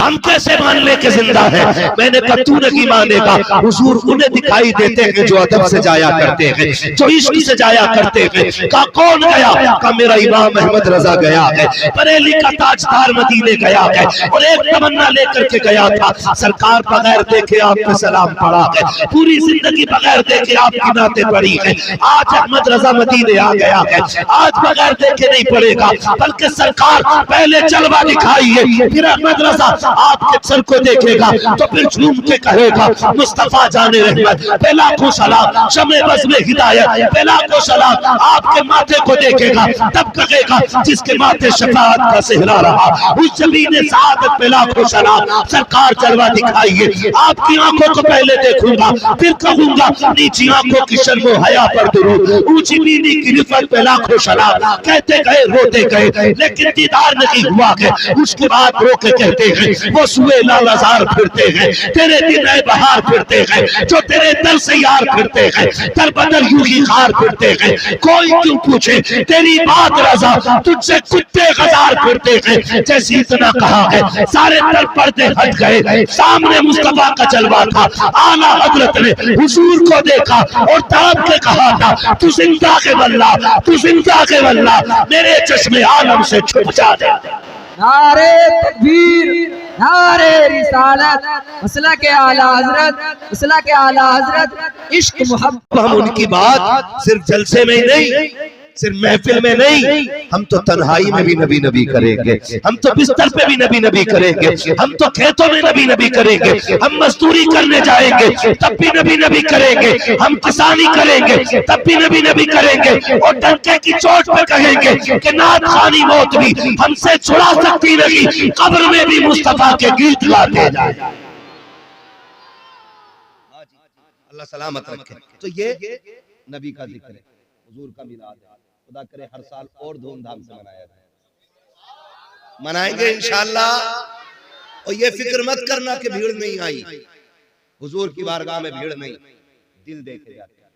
हम कैसे मान ले के जिंदा है? मैंने कहा तू नहीं मानेगा। हुजूर उन्हें दिखाई देते हैं जो अदब से जाया करते हैं, जो इश्क से जाया करते हैं। का कौन गया? का मेरा इमाम अहमद रजा गया है, बरेली का ताजदार मदीने गया है, और एक तमन्ना लेकर के गया था, सरकार बगैर देखे आप पे सलाम पड़ा है, पूरी जिंदगी बगैर देखे आपकी नाते पड़ी है। आज अहमद रजा मदीने आ गया है, आज बगैर देखे नहीं पड़ेगा, बल्कि सरकार पहले जलवा दिखाइए, फिर अहमद रजा आपके सर को देखेगा तो फिर झूम के कहेगा मुस्तफा जाने रहमत पे लाखों सलाम, शमे बस में हिदायत पे लाखों सलाम। आपके माथे को देखेगा तब कहेगा जिसके माथे शफाअत का सेहरा रहा, उस जमीन सआदत पे लाखों सलाम। सरकार जलवा दिखाइए, आपकी आंखों को पहले देखूंगा, फिर कहूंगा नीची आंखों की शर्मो हया पर दुरूद, ऊंची मीनी की रिफत पे लाखों सलाम। कहते गए रोते गए लेकिन दीदार नहीं हुआ है। उसके बाद रो के कहते हैं वो सुए लालाजार फिरते हैं, तेरे दिन नए बहार फिरते हैं, जो तेरे दर से यार फिरते हैं, दर बदर यूं ही खार फिरते हैं। कोई क्यों पूछे तेरी बात रजा, तुझसे कुत्ते हजार फिरते हैं। जैसे इतना कहा है सारे दर पर्दे हट गए, सामने मुस्तफा का जलवा था। आला हजरत ने हुजूर को देखा और तड़प के कहा था तू जिंदा के वल्ला, तू जिंदा के वल्ला, मेरे चश्मे आलम से छुप जा दे। नारे तकबीर, नारे रिसालत, मसला के आला हजरत, मसला के आला हजरत, इश्क मोहब्बत। हम उनकी बात सिर्फ जलसे में नहीं, सिर्फ महफिल में नहीं, हम तो तन्हाई में भी नबी नबी करेंगे, हम तो बिस्तर पे भी नबी नबी करेंगे, हम तो खेतों में नबी नबी करेंगे, हम मजदूरी करने जाएंगे तब भी नबी नबी करेंगे, हम किसानी करेंगे तब भी नबी नबी करेंगे, और डंके की चोट पे कहेंगे कि नात खानी मौत भी हमसे छुड़ा सकती नहीं, कब्र में भी मुस्तफा के गीत गाते जाए। अल्लाह सलामत रखे। तो ये नबी का जिक्र है, हुजूर का मिलाद है। खुदा करे हर साल और धूमधाम से मनाया जाए, मनाएंगे इंशाअल्लाह। और ये फिक्र मत करना कि भीड़ नहीं आई, हुजूर की बारगाह में भीड़ नहीं, दिल देखे जाते हैं,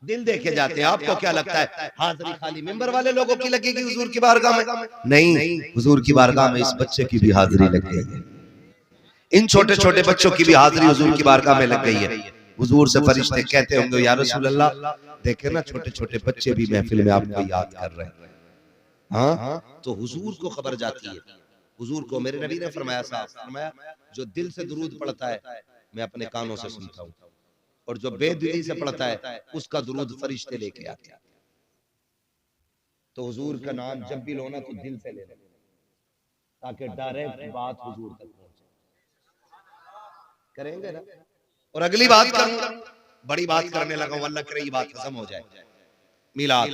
दिल देखे जाते हैं। आपको क्या लगता है हाजिरी खाली मेंबर वाले लोगों की लगेगी हुजूर की बारगाह में? नहीं, हुजूर की बारगाह में इस बच्चे की भी हाजिरी लग गई है, इन छोटे छोटे बच्चों की भी हाजिरी हुजूर की बारगाह में लग गई है। हुजूर से फरिश्ते कहते होंगे या रसूल अल्लाह, देखे ना छोटे छोटे बच्चे भी महफिल में आपको याद कर रहे हैं। हाँ, तो हुजूर को खबर जाती है। हुजूर को मेरे नबी ने फरमाया, साहब फरमाया जो दिल से दुरूद पढ़ता है मैं अपने कानों से सुनता हूँ, और जो बेदिली से पढ़ता है उसका दुरूद फरिश्ते लेके आते हैं। तो हुजूर का नाम जब भी लो ना तो दिल से ले लो, ताकि डायरेक्ट बात हुजूर तक पहुंचे। करेंगे ना? और अगली बात करूंगा, बड़ी बात करने लगा हूं, अल्लाह करे ये बात खत्म हो जाए। मिलाद,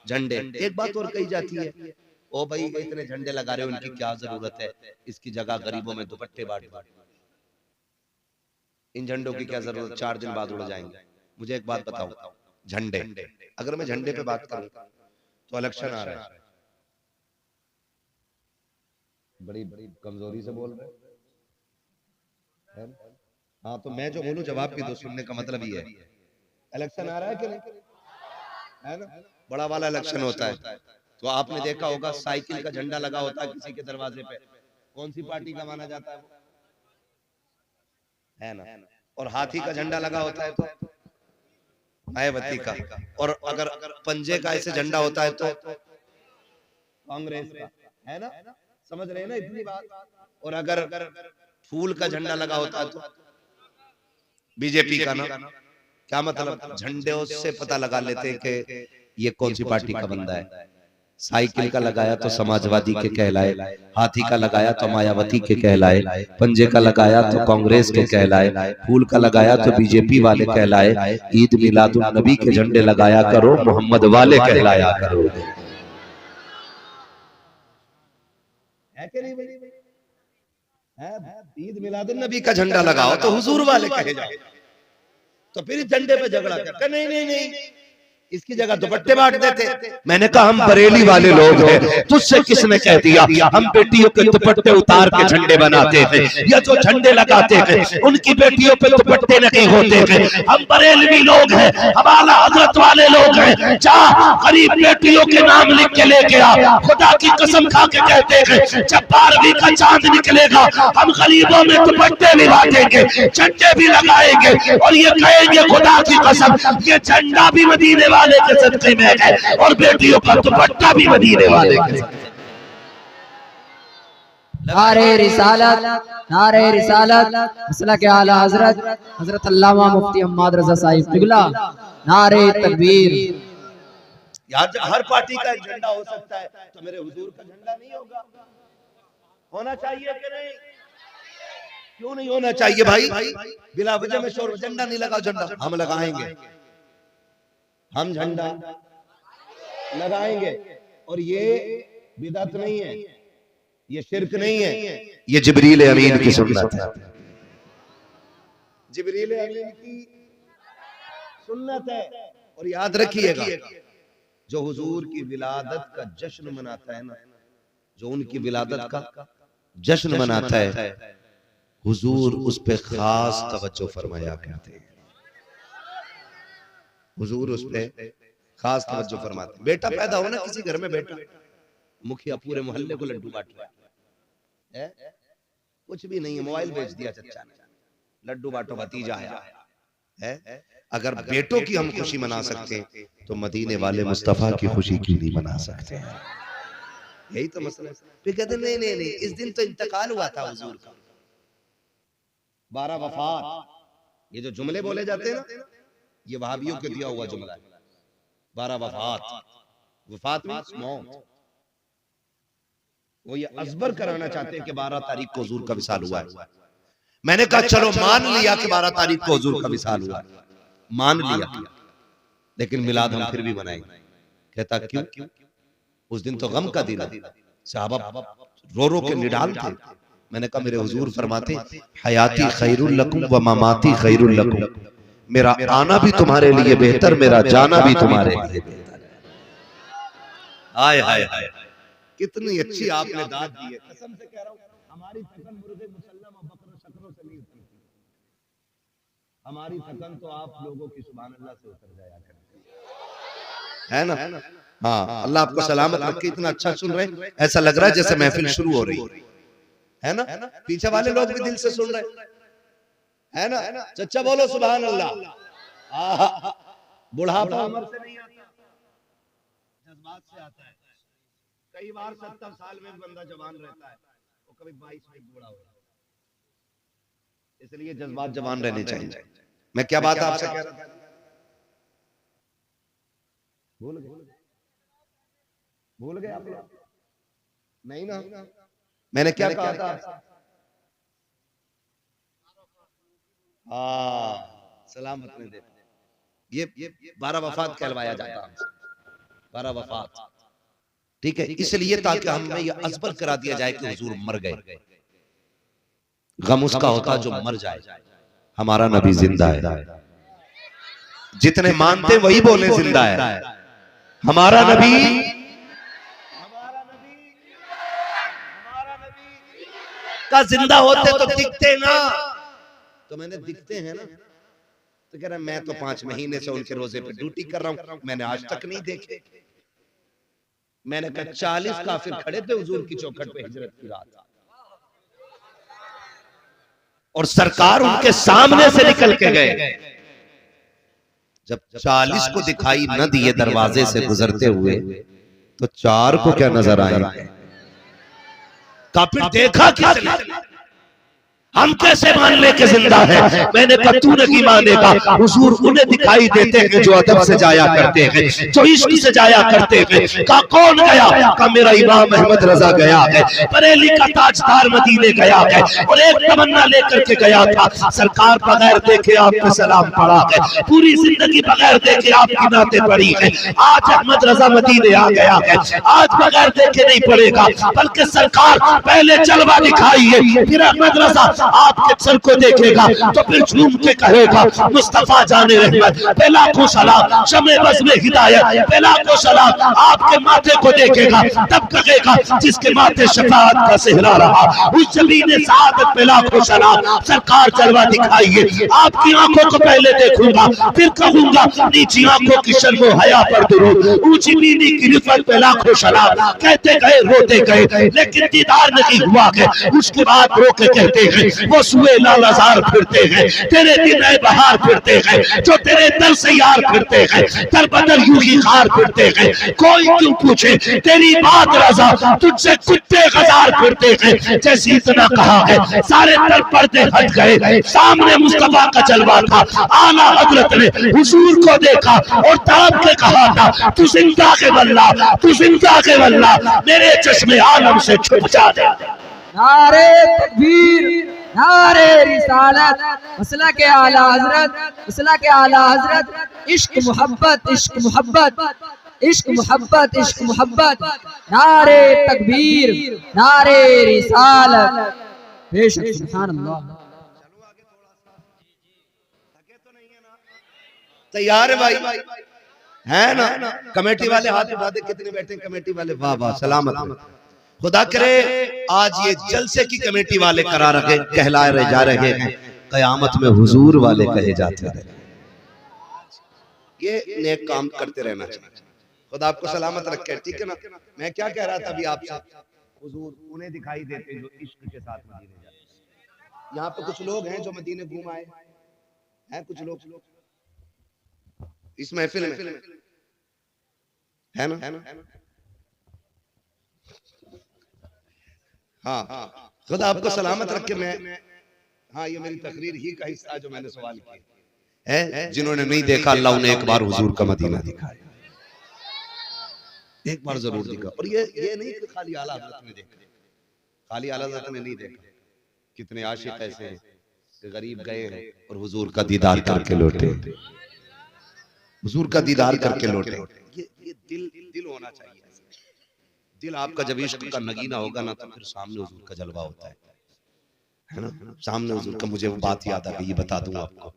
झंडे, एक बात और कही जाती है, ओ भाई इतने झंडे लगा रहे हो, उनकी क्या जरूरत है, इसकी जगह गरीबों में दुपट्टे बांट दो। इन झंडों की क्या जरूरत, 4 दिन बाद उड़ जाएंगे। मुझे एक बात बताओ, झंडे, अगर मैं झंडे पे बात करूं तो इलेक्शन आ रहा है, बड़ी बड़ी कमजोरी से बोल रहे हैं। हाँ, तो मैं जो बोलूं जवाब भी दो, सुनने का मतलब ये है। इलेक्शन आ रहा है कि नहीं, है ना? बड़ा वाला इलेक्शन होता है, तो आपने देखा होगा साइकिल का झंडा लगा होता है किसी के दरवाजे पे, कौन सी पार्टी का माना जाता है वो, है ना? और हाथी का झंडा लगा होता है तो मायावती का, और अगर पंजे का ऐसे झंडा होता है तो कांग्रेस का, है ना? समझ रहे हैं ना इतनी बात? और अगर फूल का झंडा लगा होता है तो बीजेपी का ना। क्या मतलब, झंडे से पता लगा लेते हैं कि ये कौन सी पार्टी का बंदा है। साइकिल का लगाया तो समाजवादी के कहलाए, हाथी का लगाया तो मायावती के कहलाए, पंजे का लगाया तो कांग्रेस के कहलाए, फूल का लगाया तो बीजेपी वाले कहलाए। ईद मिलादुन नबी के झंडे लगाया करो, मोहम्मद वाले कहलाया करो। ईद मिलादुन नबी का झंडा लगाओ तो हुजूर वाले कहे जाओ, तो फिर झंडे पे झगड़ा कर, नहीं नहीं नहीं, इसकी जगह दुपट्टे बांट देते। मैंने कहा हम बरेली वाले लोग हैं, तुझसे किसने कह दिया हम बेटियों के दुपट्टे उतार के झंडे बनाते हैं, या जो झंडे लगाते हैं उनकी बेटियों पे दुपट्टे नहीं होते हैं। हम बरेलवी लोग हैं, हमारा हजरत वाले लोग हैं। जा गरीब बेटियों के नाम लिख के लेके आ, खुदा की कसम खा के कहते हैं जब 12वीं का चांद निकलेगा हम गरीबों में दुपट्टे भी बांटेंगे, झंडे भी लगाएंगे और ये कहेंगे खुदा की कसम ये झंडा भी मदीने वाले के सदके में है और बेटियों का दुपट्टा भी मदीने वाले के। नारे रिसालत, नारे रिसालत, मसला के आला हजरत हजरत अल्लामा मुफ्ती अहमद रजा साहिब किबला, नारे तकबीर। यार जब हर पार्टी का एक झंडा हो सकता है तो मेरे हुजूर का झंडा नहीं होगा? होना चाहिए कि नहीं? क्यों नहीं होना चाहिए भाई? बिला वजह में शोर, झंडा नहीं लगा, झंडा हम लगाएंगे, हम झंडा लगाएंगे। और ये बिदअत नहीं है, ये शिरक नहीं है, ये जिब्रील अमीन की सुन्नत है। जिब्रील अमीन की सुन्नत है। और याद रखिएगा जो हुजूर की विलादत का जश्न मनाता है ना, जो उनकी विलादत का जश्न मनाता है, हुजूर उस पे खास तवज्जो फरमाया करते हैं। हुजूर उस पे खास तवज्जो फरमाते हैं। बेटा पैदा हो ना किसी घर में, बेटा मुखिया पूरे मोहल्ले को लड्डू बांट रहा है, कुछ भी नहीं है, मोबाइल बेच दिया चचा ने, लड्डू बांटो भतीजा आया है। अगर बेटों की हम खुशी मना सकते हैं तो मदीने वाले मुस्तफा की खुशी क्यों नहीं मना सकते हैं? यही तो मसला है। फिर कहते नहीं नहीं नहीं, इस दिन तो इंतकाल हुआ था हुजूर का, 12 वफात। ये जो जुमले बोले जाते हैं ना, ये वहाबियों के दिया हुआ जुमला है। 12 वफात, वफात मींस मौत। वो ये अजबर कराना चाहते हैं कि 12 तारीख को हुजूर का विसाल हुआ है। मैंने कहा चलो मान लिया कि 12 तारीख को हुजूर का विसाल हुआ, मान लिया, लेकिन मिलाद हम फिर भी मनाएंगे। कहता क्यों? उस दिन तो गम का दिन है, सहाबा रो रो के निडाल थे। मैंने कहा मेरे हुजूर फरमाते हयाती खैरुल लकुम व ममाती खैरुल लकुम, मेरा आना भी तुम्हारे लिए बेहतर, मेरा जाना भी तुम्हारे लिए बेहतर है। हाय हाय हाय, कितनी अच्छी आपने दाद दी है। कसम से कह रहा हूं, हमारी थकन मुर्गे मुसल्लम और बकरों शकरों से नहीं उतरती, हमारी थकन तो आप लोगों की सुभान अल्लाह से उतर जाया करती है ना। हाँ, अल्लाह आपको सलामत रखे। इतना अच्छा सुन रहे, ऐसा लग रहा है जैसे महफिल शुरू हो रही है ना। पीछे वाले लोग भी दिल से सुन रहे है ना। चचा बोलो सुभान अल्लाह। बुढ़ापा उम्र से नहीं आता, जज्बात से आता है। कई बार 70 साल में बंदा जवान रहता है, वो कभी 22 में बूढ़ा हो रहा है। इसलिए जज्बात जवान रहने चाहिए। मैं क्या बात आपसे कह रहा था, भूल गए आप लोग? नहीं ना, मैंने क्या कहा था? सलामत में दे। ये 12 वफात कहलवाया जाता है, 12 वफात, ठीक है। इसलिए ताकि हमें ये अजबर करा दिया जाए कि हुजूर मर गए। गम उसका होता जो मर जाए, हमारा नबी जिंदा है। जितने मानते वही बोले जिंदा है। हमारा नबी का जिंदा होते तो दिखते ना। तो मैंने दिखते हैं ना, तो कह रहा मैं तो 5 महीने से उनके रोजे पे ड्यूटी कर रहा हूं, मैंने आज तक नहीं देखे। मैंने कहा 40 काफिर खड़े थे हुजूर की चौखट पे हिजरत की रात, और सरकार उनके सामने से निकल के गए। जब 40 को दिखाई न दिए दरवाजे से गुजरते हुए, तो 4 को क्या नजर आए? काफिर देखा किसने? हम कैसे मान ले के जिंदा है? मैंने कहा तू नहीं मानेगा। हुजूर उन्हें दिखाई देते हैं जो अदब से जाया करते हैं, जो इश्क से जाया करते हैं। का कौन गया? का मेरा इमाम अहमद रजा गया है, बरेली का ताजदार मदीने गया है, और एक तमन्ना लेकर के गया था, सरकार बगैर देखे आपके सलाम पढ़ा है, पूरी जिंदगी बगैर देखे आपकी नाते पढ़ी है। आज अहमद रजा मदीने आ गया है, आज बगैर देखे नहीं पड़ेगा, बल्कि सरकार पहले जलवा दिखाई है, फिर अहमद रजा आपके सर को देखेगा तो फिर झूम के कहेगा मुस्तफा जाने रहमत पे लाखों सलाम, शमे बज़ में हिदायत पे लाखों सलाम। आपके माथे को देखेगा तब कहेगा जिसके माथे शफाअत का सेहरा रहा, उस जमीन सादत पे लाखों सलाम। सरकार जलवा दिखाइए, आपकी आंखों को पहले देखूंगा फिर कहूंगा नीची आंखों की शर्मो हया पर दुरूद, ऊंची नीली की रिफत पे लाखों सलाम। कहते गए रोते गए लेकिन दीदार नहीं हुआ है, उसके बाद रो के कहते हैं वो सुए लालाजार फिरते हैं, तेरे दिन ए बहार फिरते हैं, जो तेरे दर से यार फिरते हैं, दर बदर यूं ही खार फिरते हैं। कोई क्यों पूछे तेरी बात रजा, तुझसे कुत्ते हजार फिरते हैं। जैसे इतना कहा है सारे दर पर्दे हट गए, सामने मुस्तफा का जलवा था। आला हजरत ने हुजूर को देखा और तड़प के कहा था तू जिंदा के वल्ला, तू जिंदा के वल्ला, मेरे चश्मे आलम से छुप जा दे। नारे तकबीर, नारे रिसालत, मसला के आला हजरत, मसला के आला हजरत। इश्क मोहब्बत, इश्क मोहब्बत, इश्क मोहब्बत, इश्क मोहब्बत। नारे तकबीर, नारे रिसालत। बेशक सुभान अल्लाह। तैयार है भाई, है ना? कमेटी वाले हाथ उठा दे, कितने बैठे कमेटी वाले? वाह वाह, सलामत। खुदा करे आज ये जलसे की कमेटी वाले करा रहे, कहलाए रहे जा रहे हैं, कयामत में हुजूर वाले कहे जाते रहे। ये नेक काम करते रहना चाहिए। खुदा आपको सलामत रखे, ठीक है ना? मैं क्या कह रहा था अभी आपसे, हुजूर उन्हें दिखाई देते जो इश्क के साथ मदीने जाते हैं। यहाँ पे कुछ लोग हैं जो मदीने घूम आए हैं, कुछ लोग इस महफिल में है ना? हाँ, खुदा आपको सलामत रखे। मैं हाँ, ये मेरी तकरीर ही का हिस्सा जो मैंने सवाल किया है। जिन्होंने नहीं देखा अल्लाह उन्हें एक बार हुजूर का मदीना दिखाए, एक बार जरूर दिखा। और ये नहीं कि खाली आला हज़रत ने देखा, खाली आला हज़रत ने नहीं देखा। कितने आशिक ऐसे हैं कि गरीब गए हैं और हुजूर का दीदार करके लौटे, हुजूर का दीदार करके लौटे। ये दिल होना चाहिए। दिल आपका जब इश्क का नगीना होगा ना तो फिर सामने हुजूर का जलवा होता है ना? सामने हुजूर का। मुझे वो बात याद आ गई, ये बता दूं आपको।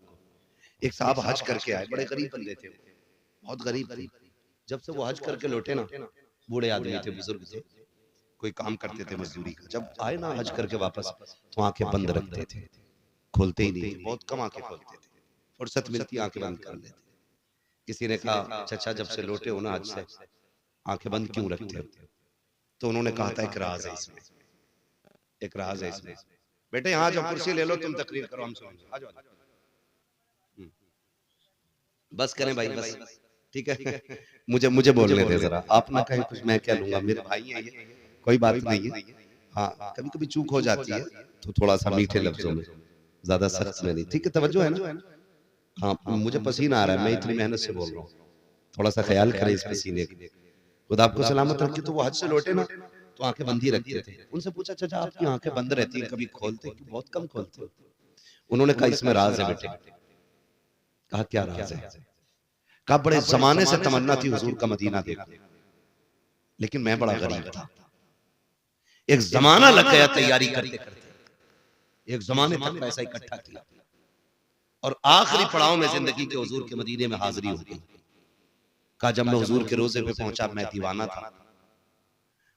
एक साहब हज करके आए, बड़े गरीब बंदे थे, बहुत गरीब थे। जब से वो हज करके लौटे ना, बूढ़े आदमी थे, बुजुर्ग थे, कोई काम करते थे मजदूरी का। जब आए ना हज करके वापस तो आंखें बंद रखते थे, खोलते ही नहीं थे, बहुत कम आंखें खोलते थे। फुर्सत मिलती आंखें बंद कर लेते। किसी ने कहा चाचा जब से लौटे हो ना हज से, आंखें बंद क्यों रखते हो? तो उन्होंने कहा था एक राज है इसमें, एक राज है इसमें। बेटे यहाँ जो कुर्सी ले लो, तुम तकरीर करो, हम सुनेंगे। आ जाओ, बस करें भाई, बस ठीक है। मुझे बोलने दे जरा, आप ना कहीं कुछ मैं क्या लूंगा, मेरे भाई हैं ये, कोई बात नहीं है। हाँ, कभी कभी चूक हो जाती है तो थोड़ा सा मीठे लफ्जों में, ज्यादा सख्त में नहीं, ठीक है? तवज्जो है ना? हाँ, मुझे पसीना आ रहा है, मैं इतनी मेहनत से बोल रहा हूँ, थोड़ा सा ख्याल करें इस पसीने की। खुदा आपको सलामत रखे। तो वो हज से लौटे ना तो आंखें बंद ही रखते थे। उनसे पूछा चाचा आपकी आंखें बंद रहती हैं, कभी खोलते हैं? बहुत कम खोलते हो। उन्होंने कहा इसमें राज है बेटे। कहा क्या राज है? कहा बड़े जमाने से तमन्ना थी हुजूर का मदीना देखने, लेकिन मैं बड़ा गरीब था। एक जमाना लग गया तैयारी करते करते, एक जमाने तक पैसा इकट्ठा किया और आखिरी पड़ाव में जिंदगी के हुजूर के मदीने में हाजिरी हो गई। कहा जब मैं हुजूर के रोजे पे पहुंचा मैं दीवाना था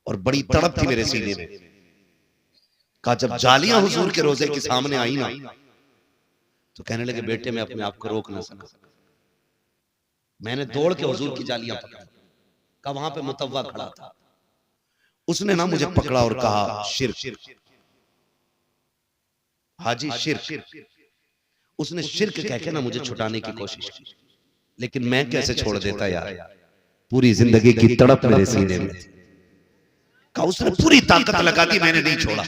और बड़ी तड़प थी मेरे सीने में। कहा जब जालियां हुजूर के रोजे के सामने आई ना तो कहने लगे बेटे मैं अपने आप को रोक ना सका, मैंने दौड़ के हुजूर की जालियां पकड़ी। कहा वहां पे मुतव्वा खड़ा था, उसने ना मुझे पकड़ा और कहा शिर्क, हाजी शिर्क। उसने शिर्क कह के ना मुझे छुटाने की कोशिश की, लेकिन मैं कैसे छोड़ देता यार, पूरी जिंदगी की तड़प मेरे सीने में थी। कहा उसने पूरी ताकत लगा दी, मैंने नहीं छोड़ा।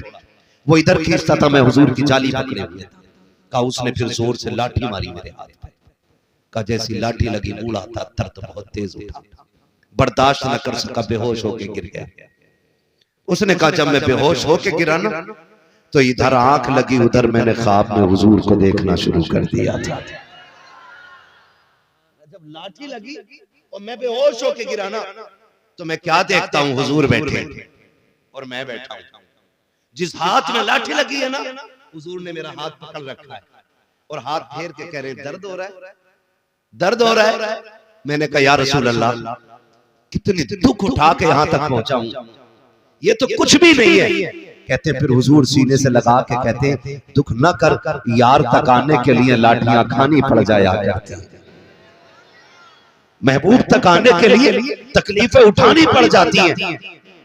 वो इधर खींचता था, मैं हुजूर की जाली पकड़े हुए था। कहा उसने फिर जोर से लाठी मारी मेरे हाथ पे। कहा जैसी लाठी लगी बूढ़ा था, दर्द बहुत तेज उठा, बर्दाश्त न कर सका, बेहोश होके गिर गया। उसने कहा जब मैं बेहोश होके गिरा ना तो इधर आंख लगी, उधर मैंने ख्वाब में हुजूर को देखना शुरू कर दिया था। जब लाठी लगी और मैं बेहोश होके गिरा ना तो मैं क्या देखता हूं, हुजूर बैठे और मैं बैठा हूं। जिस हाथ में लाठी लगी है ना हुजूर ने मेरा हाथ पकड़ रखा है और हाथ फेर के कह रहे दर्द हो रहा है, दर्द हो रहा है। मैंने कहा या रसूल अल्लाह, कितने दुख उठा के यहां तक पहुंचा हूं, ये तो कुछ भी नहीं है। कहते फिर हुजूर सीने से लगा के कहते दुख न कर, यार तक आने के लिए लाठियां खानी पड़ जाया करती है, महबूब तक आने के लिए तकलीफें उठानी पड़ जाती हैं।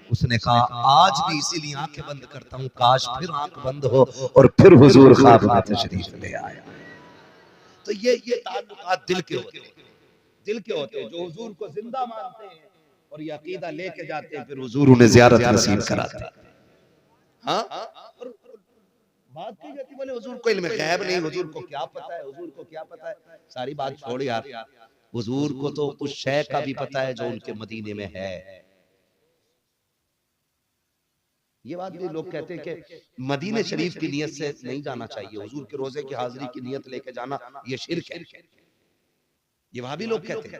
उसने कहा आज भी इसीलिए आंखें बंद करता हूं, काश फिर आंख बंद हो और फिर हुजूर ख्वाब में तशरीफ ले आया। तो ये ताल्लुकात दिल के होते हैं, दिल के होते हैं, जो हुजूर को जिंदा मानते हैं और ये अकीदा लेके जाते हैं, फिर हुजूर उन्हें ज़ियारत नसीब कराते हैं। हाँ, और बात की जाती बोले हुजूर को इल्म गैब नहीं, हुजूर को क्या पता है, हुजूर को क्या पता है। सारी बात छोड़ यार, हुजूर को तो उस शय का भी पता है जो उनके मदीने में है। ये बात भी लोग कहते हैं कि मदीने शरीफ की नियत से नहीं जाना चाहिए, हुजूर के रोजे की हाजिरी की नियत लेके जाना ये शिर्क है, ये वहां भी लोग कहते हैं।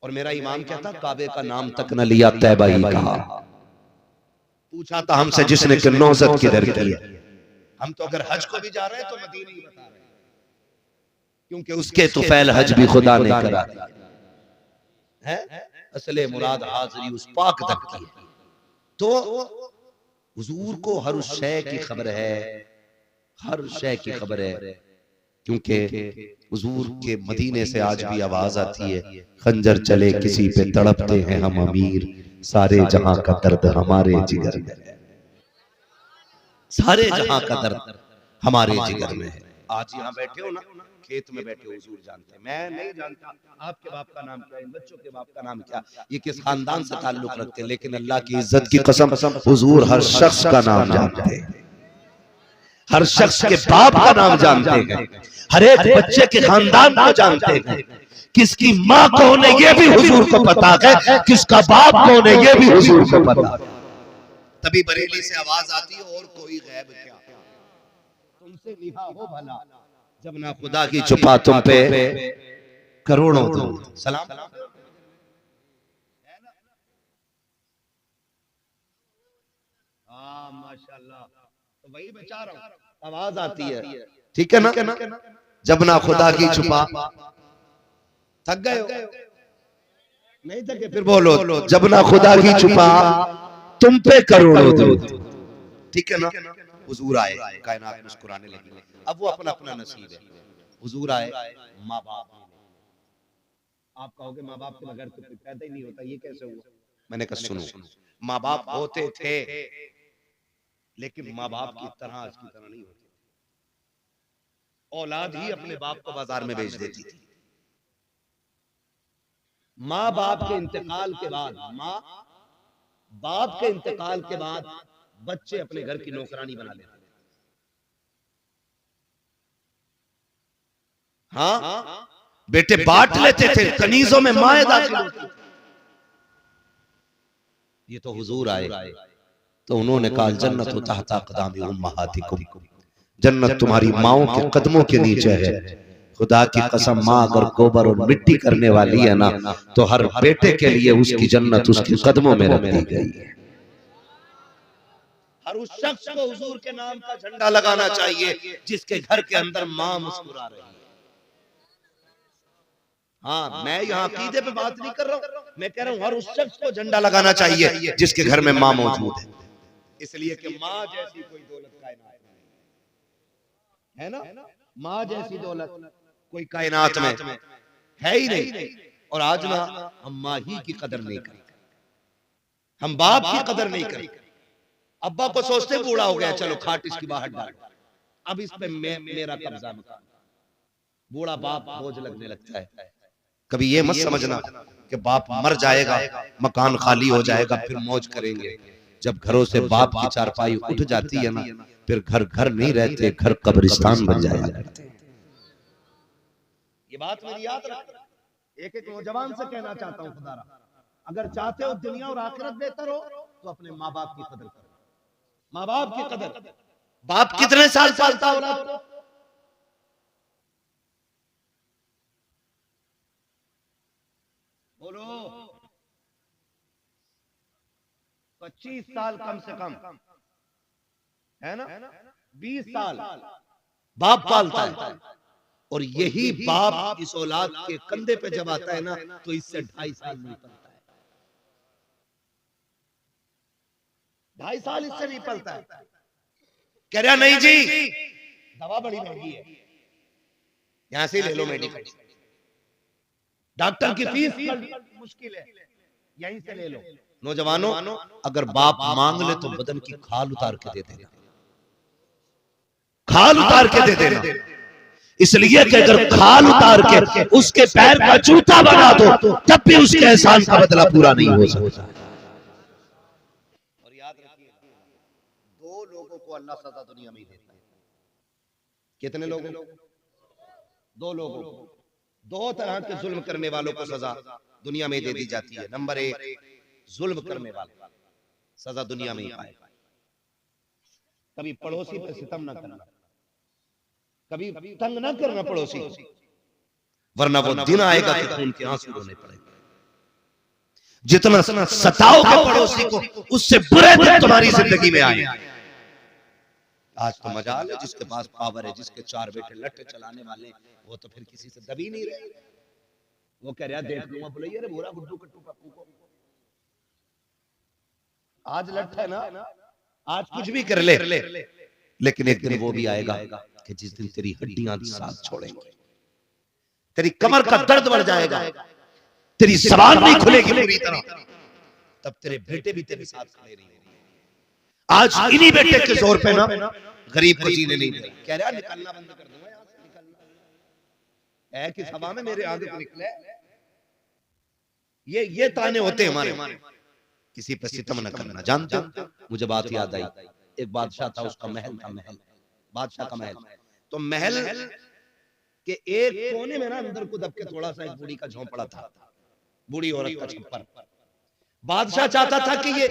और मेरा इमाम कहता काबे का नाम तक न लिया, तैबा ही कहा। पूछा था हमसे जिसने कि नौजत किधर की है, हम तो अगर हज को भी जा रहे हैं तो मदीने ही बता रहे हैं, क्योंकि उसके तो फैल हज भी खुदा ने करा दिया है। असले मुराद हाजिरी उस पाक तक की है। तो हुजूर को हर उस शय की खबर है, हर शय की खबर है, क्योंकि हुजूर के मदीने से आज भी आवाज आती है, खंजर चले किसी पे तड़पते हैं हम अमीर, सारे जहां का दर्द हमारे जिगर में है, सारे जहां का दर्द हमारे जिगर में है। आज यहाँ बैठे हो ना, खेत में बैठे हो, हुजूर जानते हैं, मैं नहीं जानता आपके बाप का नाम क्या है, इन बच्चों के बाप का नाम क्या, ये किस खानदान से ताल्लुक रखते हैं, लेकिन अल्लाह की इज्जत की कसम हुजूर हर शख्स का नाम जानते हैं, हर शख्स के बाप का नाम जानते हैं, हर एक बच्चे के खानदान को जानते हैं, किसकी माँ कौन है ये भी हुजूर को पता है, किसका बाप कौन है ये भी हुजूर को पता। तभी बरेली से आवाज आती है और कोई गैब क्या, तुमसे लिहा हो भला, जब ना खुदा की छुपा तुम पे करोड़ों दुरूद सलाम। हाँ माशाल्लाह, तो वही बचा रहा हूं, आवाज आती है, ठीक है ना, जब ना खुदा की छुपा, थक गए हो नहीं थके, फिर बोलो जब ना खुदा की छुपा तुम पे करोड़ों दुरूद, ठीक है ना। हुजूर आए, कायनात मुस्कुराने लगी, अब वो अपना अपना नसीब है। हुजूर आए, माँ बाप, आप कहोगे माँ बाप के बगैर तो कोई पैदा ही नहीं होता, ये कैसे हुआ? मैंने कहा सुनो, माँ बाप होते थे लेकिन माँ बाप की तरह आज की तरह नहीं होते, औलाद ही अपने बाप को बाजार में बेच देती थी। माँ बाप के इंतकाल के बाद, माँ बाप के इंतकाल के बाद बच्चे अपने घर की नौकरानी बना लेते थे। हाँ, बेटे बांट लेते थे, कनीजों में माएं दाखिल होती। ये तो हुजूर आए तो उन्होंने कहा जन्नत तहता क़दामी उम्महातिकुम, जन्नत तुम्हारी माओं के कदमों के नीचे है। खुदा की कसम, माँ अगर गोबर और मिट्टी करने वाली है ना, तो हर बेटे के लिए उसकी जन्नत उसके कदमों में रख दी गई है। हर उस शख्स को हुजूर के नाम का झंडा लगाना चाहिए जिसके घर के अंदर माँ मुस्कुरा रही है। हाँ, मैं यहाँ अकीदे पे बात नहीं कर रहा हूँ, मैं कह रहा हूँ हर उस शख्स को झंडा लगाना चाहिए जिसके घर में माँ मौजूद है, इसलिए कि माँ जैसी कोई दौलत कायनात में है ना, माँ जैसी दौलत कोई कायनात में है ही नहीं। और आज ना हम माँ ही की कदर नहीं करते, हम बाप की कदर नहीं करते। अब्बा को सोचते बूढ़ा हो गया, चलो खाट इसकी बाहर डाल, अब इस पे मेरा कब्जा मकान, बूढ़ा बाप बोझ लगने लगता है। कभी ये मत समझना कि बाप मर जाएगा, मकान खाली हो जाएगा, फिर मौज करेंगे। जब घरों से बाप की चारपाई उठ जाती है ना, फिर घर घर नहीं रहते, घर कब्रिस्तान बन जाया करते। ये बात मेरी याद रखना, एक एक नौजवान से कहना चाहता हूँ, खुदारा अगर चाहते हो दुनिया और आखिरत बेहतर हो तो अपने माँ बाप की कदर करो, माँ बाप की कदर। बाप कितने साल पालता हो ना, बोलो 25 साल कम से कम, है ना। 20 साल बाप पालता है, और यही बाप इस औलाद के कंधे पे जब आता है ना, तो इससे 2.5 साल नहीं पलता है। 2.5 साल इससे नहीं पलता है। कह रहा नहीं जी, दवा बड़ी महंगी है, यहां से ले लो मेडिकल, डॉक्टर की फीस मुश्किल है, यहीं से ले लो। नौजवानों, अगर बाप मांग ले तो बदन की खाल उतार के दे देना, खाल उतार के दे देना। इसलिए कि अगर खाल उतार के उसके पैर का जूता बना दो, तब भी उसके एहसान का बदला पूरा नहीं हो सकता। और याद रखिए, 2 लोगों को अल्लाह सजा दुनिया में ही देता है। कितने लोगों? 2 लोगों को। 2 तरह के जुल्म करने वालों को सजा दुनिया में दे दी जाती है। नंबर 1, जुल्म करने वाले सजा दुनिया में ही पाए। कभी पड़ोसी पे सितम ना करना, कभी तंग ना करना पड़ोसी, वरना वो दिन आएगा कि खून के आंसू रोने पड़ेंगे। जितना सताओगे पड़ोसी को, उससे बुरे दिन तुम्हारी जिंदगी में आए। आज तो मजाल है, जिसके पास पावर है, जिसके 4 बेटे लट्ठे चलाने वाले, वो तो फिर किसी से दबी नहीं रहे। वो कह रहा देख लूंगा, बोले ये बोरा गुड्डू कट्टू पप्पू को आज लट्ठा है ना, आज कुछ भी कर ले, लेकिन एक दिन वो भी आएगा कि जिस दिन तेरी हड्डियां साथ छोड़ेंगी, तेरी कमर का दर्द बढ़ जाएगा, तेरी जबान नहीं खुलेगी पूरी तरह, तब तेरे बेटे भी तेरे साथ खड़े नहीं होंगे। आज इन्हीं बेटे के जोर पे ना गरीब को जीने नहीं दे रहा। कह रहा निकलना बंद कर दूंगा यहां से, निकलना है कि सभा में मेरे आगे तो निकले। ये ताने होते हैं हमारे। किसी पे सितम न करना। जानते हो, मुझे बात याद आई, एक बादशाह था, उसका महल था, महल, बादशाह का महल। तो महल के एक कोने में ना अंदर को दब के थोड़ा सा एक बूढ़ी का झोंपड़ा था, बूढ़ी औरत का छप्पर। बादशाह चाहता था कि ये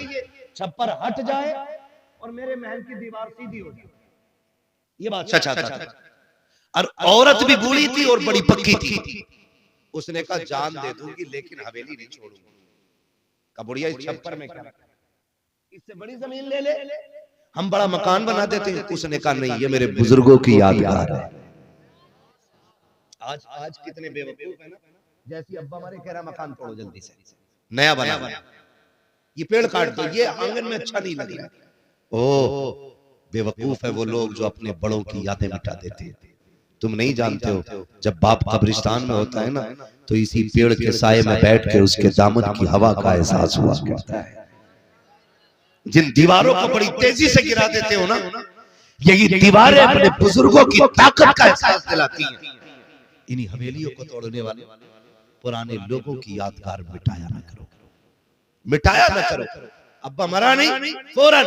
छप्पर हट जाए और मेरे महल की दीवार सीधी हो जाए, ये बादशाह चाहता था। और औरत भी बूढ़ी थी और बड़ी पक्की थी। उसने कहा जान दे दूंगी लेकिन हवेली नहीं छोड़ूंगी। का बुढ़िया इस छप्पर में क्या रखा, इससे बड़ी जमीन ले ले, हम बड़ा मकान बना देते हैं। उसने कहा नहीं, ये मेरे बुजुर्गों की यादगार है। आज कितने बेवकूफ है ना, जैसी अब्बा हमारे कह रहा मकान तोड़ो जल्दी से, नया बना, ये पेड़ काट दो, ये आंगन में अच्छा नहीं लग रहा। ओ बेवकूफ है वो लोग जो अपने बड़ों की यादें मिटा देते हैं। तुम नहीं जानते हो, जब बाप कब्रिस्तान में होता है ना, तो इसी पेड़ के साए में बैठ के उसके दामन की हवा का एहसास हुआ करता है। जिन दीवारों को बड़ी तेजी से गिरा देते हो ना, यही दीवारें अपने बुजुर्गों की ताकत का एहसास दिलाती हैं। इन्हीं हवेलियों को तोड़ने वाले पुराने लोगों की यादगार मिटाया ना करो, मिटाया ना करो। अब्बा मरा नहीं, फौरन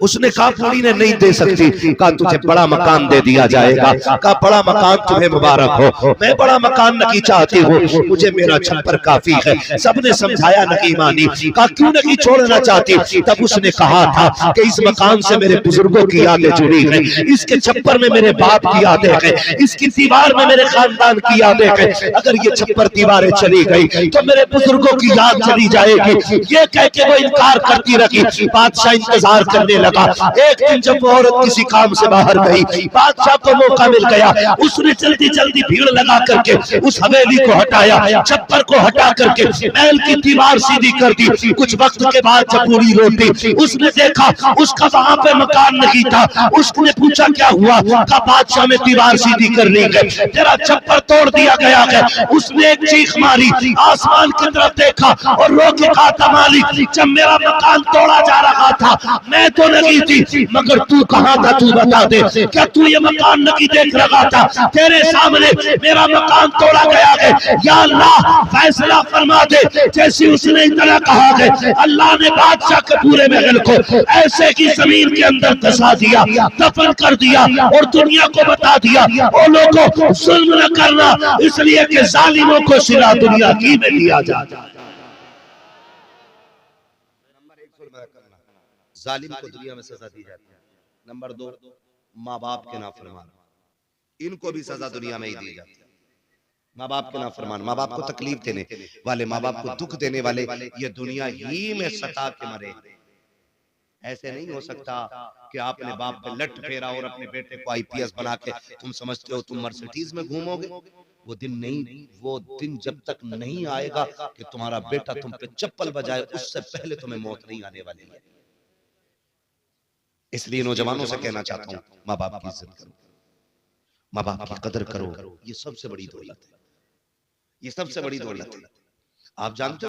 उसने कहा पूरी ने नहीं दे सकती, कहा तुझे बड़ा मकान दे दिया जाएगा, कहा बड़ा मकान तुम्हें मुबारक हो, मैं बड़ा मकान नहीं चाहती हूँ, मुझे मेरा छप्पर काफी है। सबने समझाया नहीं मानी, कहा क्यों नहीं छोड़ना चाहती। तब उसने कहा था कि इस मकान से मेरे बुजुर्गों की यादें जुड़ी हैं, इसके छप्पर में मेरे बाप की यादें हैं, इसकी दीवार में मेरे खानदान की यादें हैं। अगर ये छप्पर दीवारें चली गई तो मेरे बुजुर्गों की याद चली जाएगी। ये कह के वो इनकार करती रखी। बादशाह इंतजार करने लगा। एक दिन जब वो औरत किसी काम से बाहर गई, बादशाह को मौका मिल गया। उसने जल्दी जल्दी भीड़ लगा करके उस हवेली को हटाया, छप्पर को हटा करके महल की दीवार सीधी कर दी। कुछ वक्त के बाद जब पूरी लौटी, उसने देखा उसका वहां पे मकान नहीं था। उसने पूछा क्या हुआ, का बादशाह ने दीवार सीधी कर ली है, तेरा छप्पर तोड़ दिया गया है। उसने एक चीख मारी, आसमान की तरफ देखा और रो के कहा था मालिक, जब मेरा मकान तोड़ा जा रहा था मैं तो नहीं थी, मगर तू कहां था, तू बता दे, क्या तू ये मकान नहीं देख रहा था? तेरे सामने मेरा मकान तोड़ा गया है, या अल्लाह फैसला फरमा दे। जैसे उसने इतना कहा है, अल्लाह ने बादशाह के पूरे महल को ऐसे की जमीन के अंदर धंसा दिया, दफन कर दिया और दुनिया को बता दिया ओ लोगों जुल्म न करना, इसलिए कि जालिमों को सिला दुनिया की में दिया जाता। जालिम को दुनिया में सजा दी जाती है। नंबर 2, माँ बाप के नाफरमान, इनको भी सजा दुनिया में ही दी जाती है। माँ बाप के नाफरमान, माँ बाप को तकलीफ देने वाले, माँ बाप को दुख देने वाले, ये दुनिया ही में सता के मरे। ऐसे नहीं हो सकता कि आपने बाप पे लट फेरा और अपने बेटे को आईपीएस बना के तुम समझते हो तुम मर्सिडीज में घूमोगे। वो दिन नहीं, वो दिन जब तक नहीं आएगा कि तुम्हारा बेटा तुम पे चप्पल बजाए, उससे पहले तुम्हें मौत नहीं आने वाली है। इसलिए नौजवानों से कहना चाहता हूं, माँ बाप की इज्जत करो, माँ बाप की कदर करो। ये सबसे बड़ी दौलत है, ये सबसे बड़ी दौलत है। आप जानते हो